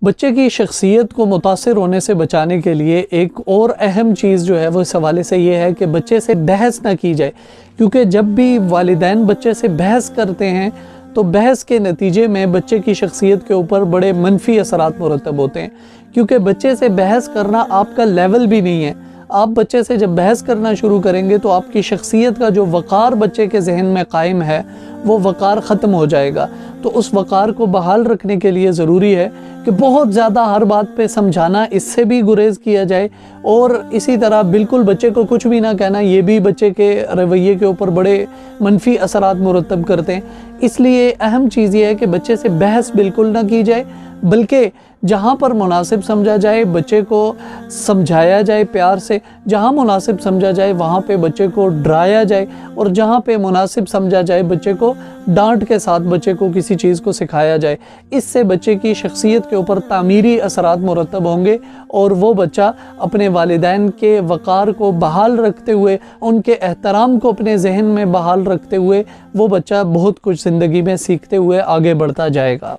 बच्चे की शख्सियत को मुतासिर होने से बचाने के लिए एक और अहम चीज़ जो है वो इस हवाले से ये है कि बच्चे से बहस ना की जाए, क्योंकि जब भी वालिदैन बच्चे से बहस करते हैं तो बहस के नतीजे में बच्चे की शख्सियत के ऊपर बड़े मनफी असरात मुरतब होते हैं। क्योंकि बच्चे से बहस करना आपका लेवल भी नहीं है। आप बच्चे से जब बहस करना शुरू करेंगे तो आपकी शख्सियत का जो वक़ार बच्चे के जहन में कायम है वो वक़ार ख़त्म हो जाएगा। तो उस वक़ार को बहाल रखने के लिए ज़रूरी है कि बहुत ज़्यादा हर बात पे समझाना, इससे भी गुरेज़ किया जाए। और इसी तरह बिल्कुल बच्चे को कुछ भी ना कहना, ये भी बच्चे के रवैये के ऊपर बड़े मनफी असरात मुरतब करते हैं। इसलिए अहम चीज़ ये है कि बच्चे से बहस बिल्कुल ना की जाए, बल्कि जहाँ पर मुनासिब समझा जाए बच्चे को समझाया जाए प्यार से, जहाँ मुनासिब समझा जाए वहाँ पे बच्चे को डराया जाए, और जहाँ पे मुनासिब समझा जाए बच्चे को डांट के साथ बच्चे को किसी चीज़ को सिखाया जाए। इससे बच्चे की शख्सियत के ऊपर तामीरी असरात मुरतब होंगे और वो बच्चा अपने वालिदैन के वक़ार को बहाल रखते हुए, उनके एहतराम को अपने जहन में बहाल रखते हुए वो बच्चा बहुत कुछ ज़िंदगी में सीखते हुए आगे बढ़ता जाएगा।